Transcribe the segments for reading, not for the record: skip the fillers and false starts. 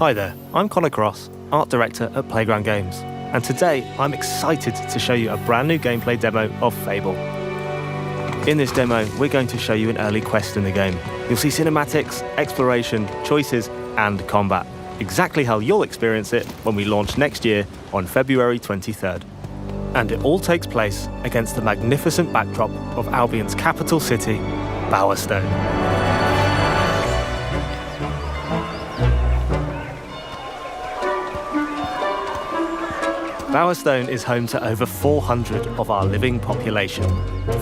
Hi there, I'm Connor Cross, Art Director at Playground Games, and today I'm excited to show you a brand new gameplay demo of Fable. In this demo, we're going to show you an early quest in the game. You'll see cinematics, exploration, choices, and combat, exactly how you'll experience it when we launch next year on February 23rd. And it all takes place against the magnificent backdrop of Albion's capital city, Bowerstone. Bowerstone is home to over 400 of our living population,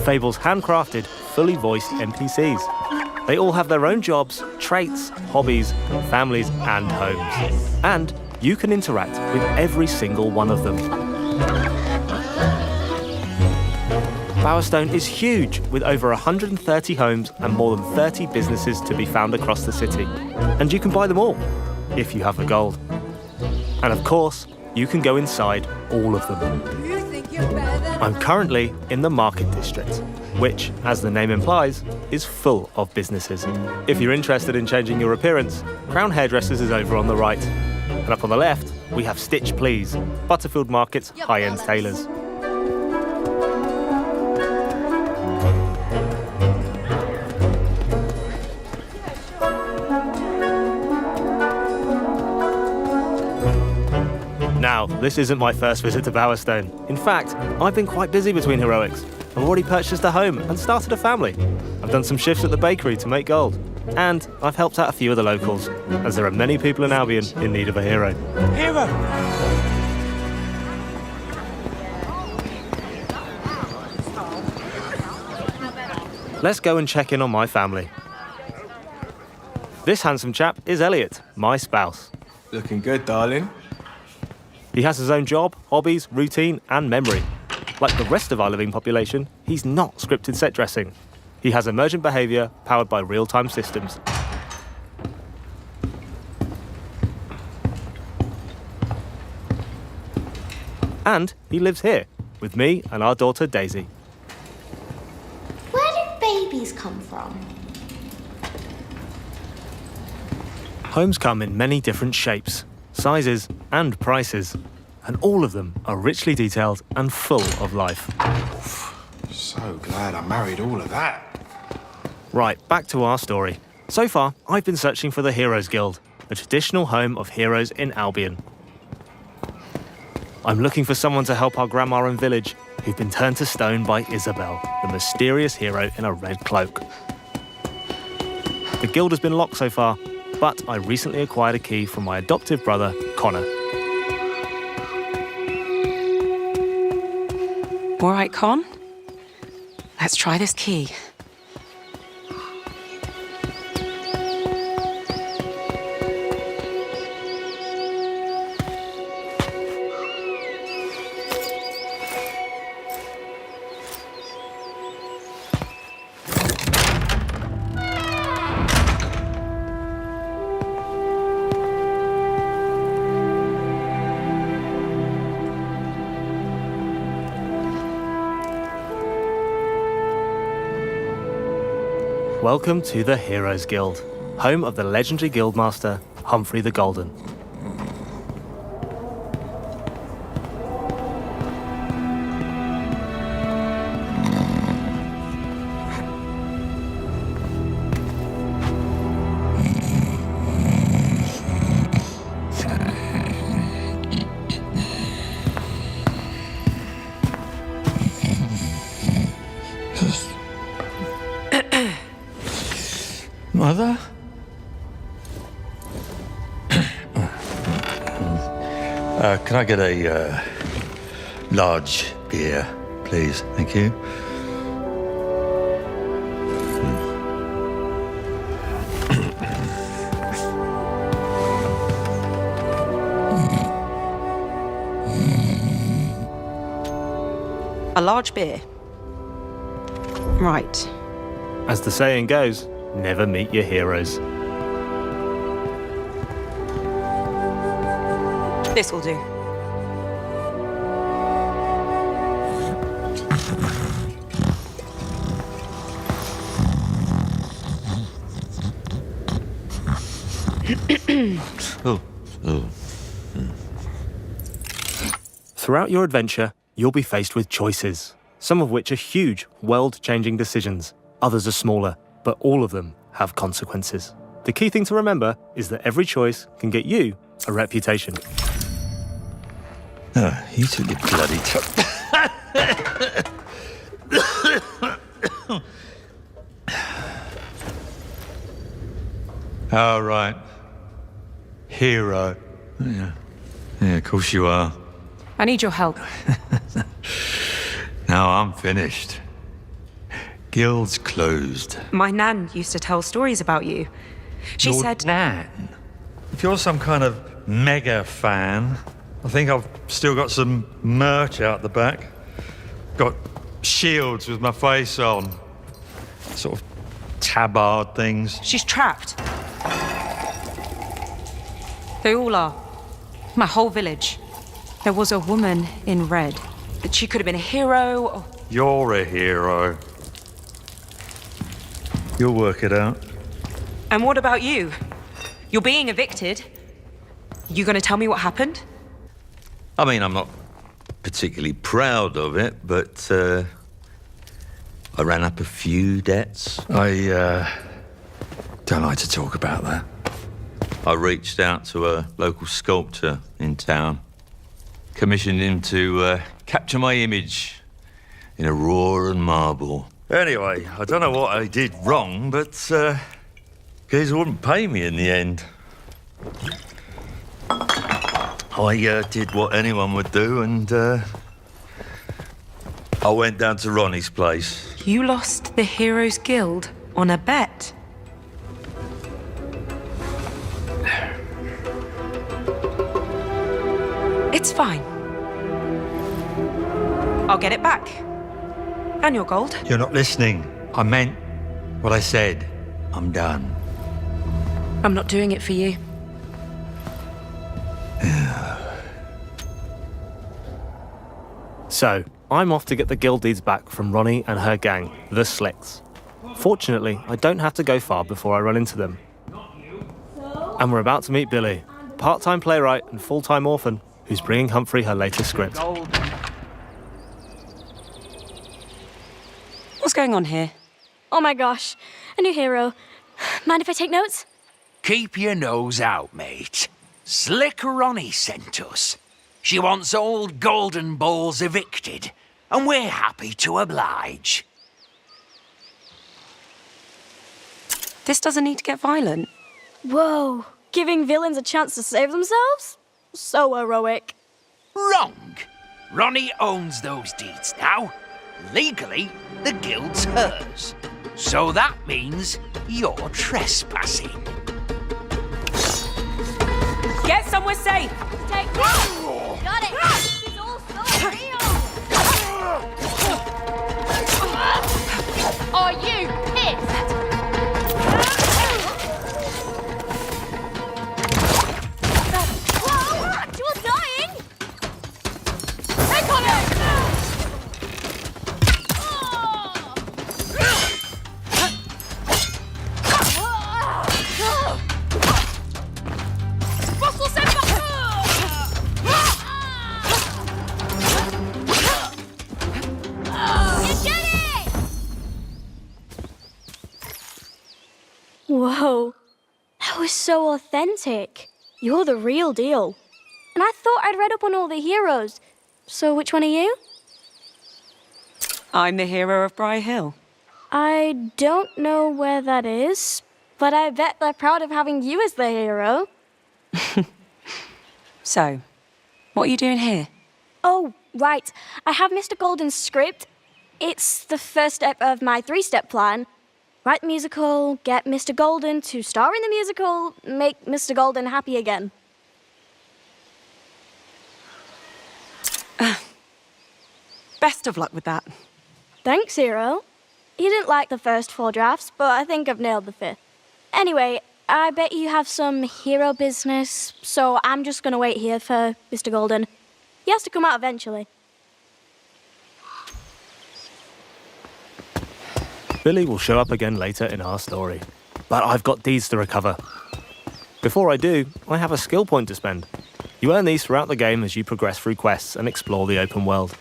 Fable's handcrafted, fully voiced NPCs. They all have their own jobs, traits, hobbies, families, and homes. And you can interact with every single one of them. Bowerstone is huge, with over 130 homes and more than 30 businesses to be found across the city. And you can buy them all, if you have the gold. And of course, you can go inside all of them. You think you're better than... I'm currently in the Market District, which, as the name implies, is full of businesses. If you're interested in changing your appearance, Crown Hairdressers is over on the right. And up on the left, we have Stitch Please, Butterfield Market's high-end tailors. Now, this isn't my first visit to Bowerstone. In fact, I've been quite busy between heroics. I've already purchased a home and started a family. I've done some shifts at the bakery to make gold. And I've helped out a few of the locals, as there are many people in Albion in need of a hero. Hero! Let's go and check in on my family. This handsome chap is Elliot, my spouse. Looking good, darling. He has his own job, hobbies, routine, and memory. Like the rest of our living population, he's not scripted set dressing. He has emergent behaviour powered by real-time systems. And he lives here, with me and our daughter Daisy. Where did babies come from? Homes come in many different shapes, sizes, and prices. And all of them are richly detailed and full of life. So glad I married all of that. Right, back to our story. So far, I've been searching for the Heroes Guild, the traditional home of heroes in Albion. I'm looking for someone to help our grandma and village, who've been turned to stone by Isabel, the mysterious hero in a red cloak. The guild has been locked so far, but I recently acquired a key from my adoptive brother, Connor. All right, Con. Let's try this key. Welcome to the Heroes Guild, home of the legendary guildmaster, Humphrey the Golden. Mother? Can I get a large beer, please? Thank you. A large beer. Right. As the saying goes, never meet your heroes. This will do. Oh, Oh. Throughout your adventure, you'll be faced with choices, some of which are huge, world-changing decisions. Others are smaller, but all of them have consequences. The key thing to remember is that every choice can get you a reputation. Oh, you took your bloody Oh, right. Hero. Yeah. Yeah, of course you are. I need your help. Now I'm finished. Guild's closed. My nan used to tell stories about you. She Your said... Nan? If you're some kind of mega fan, I think I've still got some merch out the back. Got shields with my face on. Sort of tabard things. She's trapped. They all are. My whole village. There was a woman in red. She could have been a hero or... You're a hero. You'll work it out. And what about you? You're being evicted. You gonna tell me what happened? I mean, I'm not particularly proud of it, but I ran up a few debts. I don't like to talk about that. I reached out to a local sculptor in town, commissioned him to capture my image in a raw and marble. Anyway, I don't know what I did wrong, but Geezer wouldn't pay me in the end. I did what anyone would do, and I went down to Ronnie's place. You lost the Heroes Guild on a bet. It's fine. I'll get it back. And your gold. You're not listening. I meant what I said. I'm done. I'm not doing it for you. So, I'm off to get the guild deeds back from Ronnie and her gang, the Slicks. Fortunately, I don't have to go far before I run into them. And we're about to meet Billy, part-time playwright and full-time orphan, who's bringing Humphrey her latest script. What's going on here? Oh my gosh, a new hero. Mind if I take notes? Keep your nose out, mate. Slick Ronnie sent us. She wants old Golden Balls evicted, and we're happy to oblige. This doesn't need to get violent. Whoa, giving villains a chance to save themselves? So heroic. Wrong. Ronnie owns those deeds now. Legally, the guild's hers. So that means you're trespassing. Get somewhere safe! Take Got it! It's all so real! Are you pissed? Whoa! You're dying! Take on it! Whoa, that was so authentic. You're the real deal. And I thought I'd read up on all the heroes. So which one are you? I'm the hero of Briar Hill. I don't know where that is, but I bet they're proud of having you as the hero. So, what are you doing here? Oh, right. I have Mr. Golden's script. It's the first step of my 3-step plan. Write the musical, get Mr. Golden to star in the musical, make Mr. Golden happy again. Best of luck with that. Thanks, Hero. You didn't like the first 4 drafts, but I think I've nailed the 5th. Anyway, I bet you have some hero business, so I'm just gonna wait here for Mr. Golden. He has to come out eventually. Billy will show up again later in our story. But I've got deeds to recover. Before I do, I have a skill point to spend. You earn these throughout the game as you progress through quests and explore the open world.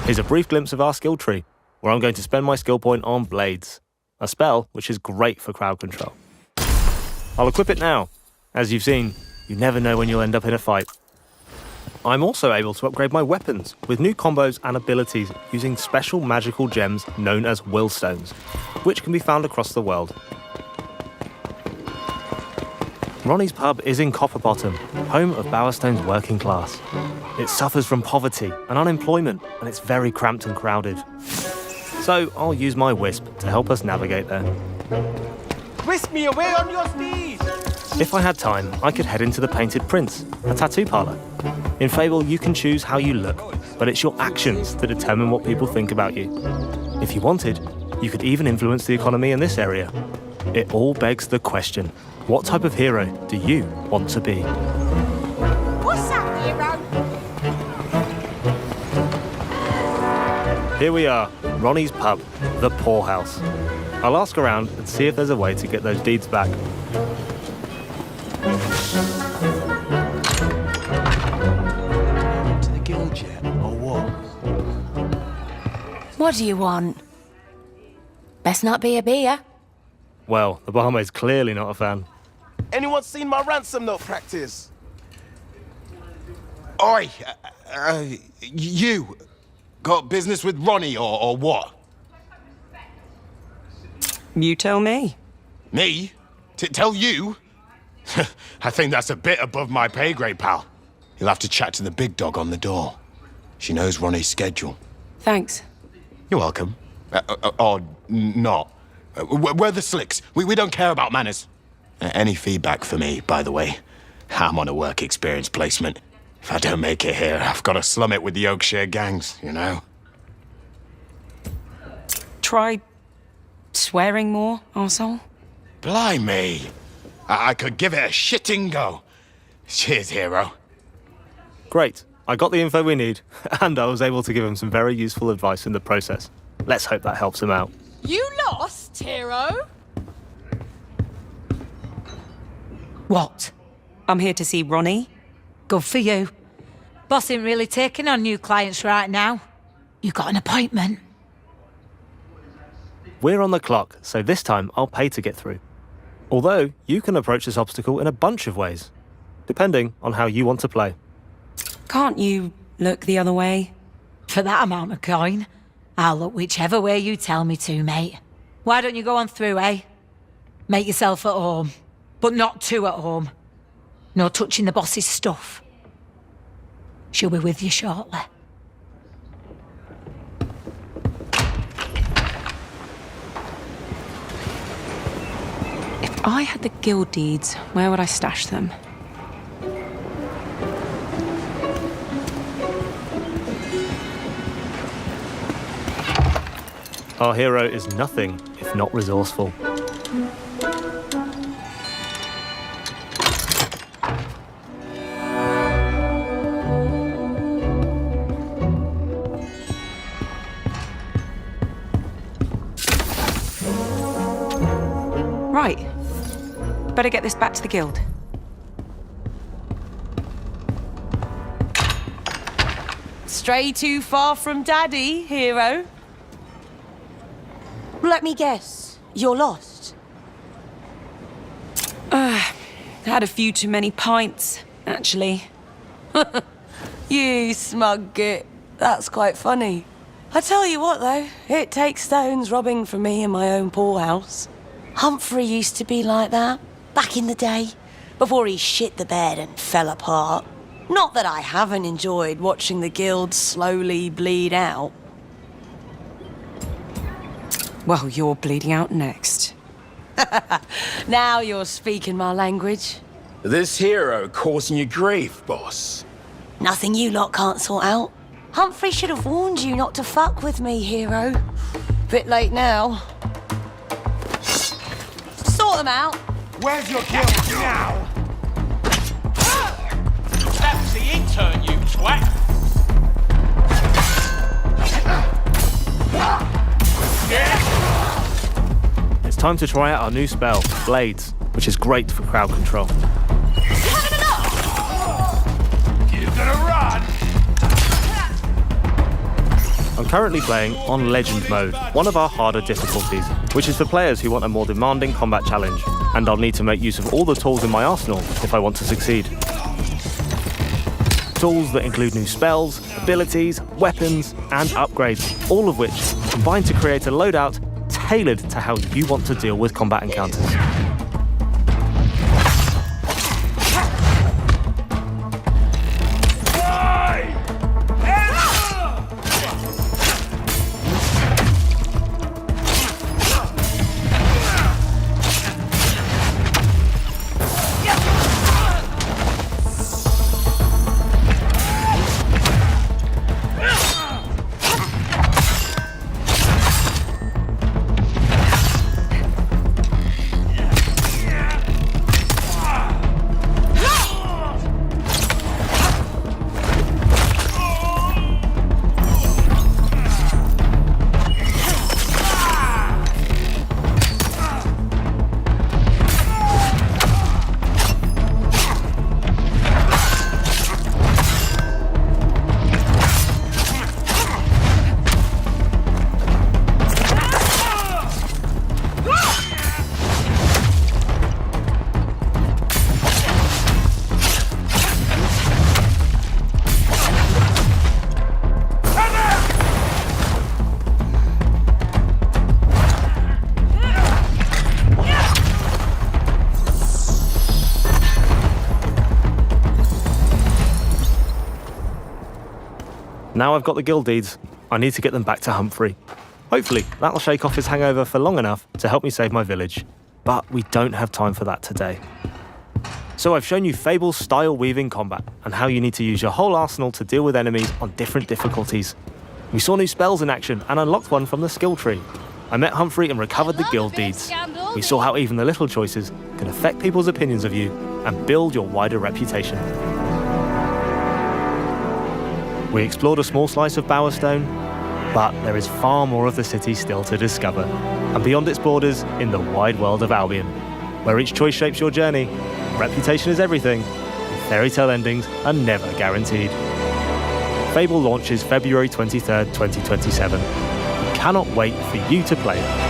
Here's a brief glimpse of our skill tree, where I'm going to spend my skill point on Blades, a spell which is great for crowd control. I'll equip it now. As you've seen, you never know when you'll end up in a fight. I'm also able to upgrade my weapons with new combos and abilities using special magical gems known as willstones, which can be found across the world. Ronnie's pub is in Copperbottom, home of Bowerstone's working class. It suffers from poverty and unemployment, and it's very cramped and crowded. So I'll use my Wisp to help us navigate there. Whisk me away on your steed! If I had time, I could head into the Painted Prince, a tattoo parlour. In Fable, you can choose how you look, but it's your actions that determine what people think about you. If you wanted, you could even influence the economy in this area. It all begs the question, what type of hero do you want to be? What's up, hero? Here we are, Ronnie's pub, the Poorhouse. I'll ask around and see if there's a way to get those deeds back. To the guild yet, or what? What do you want? Best not be a beer. Well, the barmaid's clearly not a fan. Anyone seen my ransom note practice? Oi, you got business with Ronnie or what? You tell me. Me? Tell you? I think that's a bit above my pay grade, pal. You'll have to chat to the big dog on the door. She knows Ronnie's schedule. Thanks. You're welcome. Or not. We're the slicks. We don't care about manners. Any feedback for me, by the way? I'm on a work experience placement. If I don't make it here, I've got to slum it with the Oakshire gangs, you know? Try swearing more, arsehole. Blimey. I could give it a shitting go. Cheers, hero. Great, I got the info we need, and I was able to give him some very useful advice in the process. Let's hope that helps him out. You lost, hero? What? I'm here to see Ronnie. Good for you. Boss ain't really taking on new clients right now. You got an appointment. We're on the clock, so this time I'll pay to get through. Although, you can approach this obstacle in a bunch of ways, depending on how you want to play. Can't you look the other way? For that amount of coin, I'll look whichever way you tell me to, mate. Why don't you go on through, eh? Make yourself at home. But not too at home. No touching the boss's stuff. She'll be with you shortly. If I had the guild deeds, where would I stash them? Our hero is nothing if not resourceful. Right. Better get this back to the guild. Stray too far from Daddy, hero? Let me guess. You're lost. Had a few too many pints, actually. You smug git. That's quite funny. I tell you what, though, it takes stones robbing from me in my own poorhouse. Humphrey used to be like that, back in the day, before he shit the bed and fell apart. Not that I haven't enjoyed watching the guild slowly bleed out. Well, you're bleeding out next. Now you're speaking my language. This hero causing you grief, boss. Nothing you lot can't sort out. Humphrey should have warned you not to fuck with me, hero. Bit late now. Sort them out. Where's your guild now? That's the intern, you twat! It's time to try out our new spell, Blades, which is great for crowd control. I'm currently playing on Legend mode, one of our harder difficulties, which is for players who want a more demanding combat challenge, and I'll need to make use of all the tools in my arsenal if I want to succeed. Tools that include new spells, abilities, weapons, and upgrades, all of which combine to create a loadout tailored to how you want to deal with combat encounters. Now I've got the guild deeds, I need to get them back to Humphrey. Hopefully, that'll shake off his hangover for long enough to help me save my village. But we don't have time for that today. So I've shown you Fable's style weaving combat, and how you need to use your whole arsenal to deal with enemies on different difficulties. We saw new spells in action and unlocked one from the skill tree. I met Humphrey and recovered the guild deeds. We saw how even the little choices can affect people's opinions of you and build your wider reputation. We explored a small slice of Bowerstone, but there is far more of the city still to discover, and beyond its borders in the wide world of Albion, where each choice shapes your journey, reputation is everything, and fairy tale endings are never guaranteed. Fable launches February 23rd, 2027. I cannot wait for you to play it.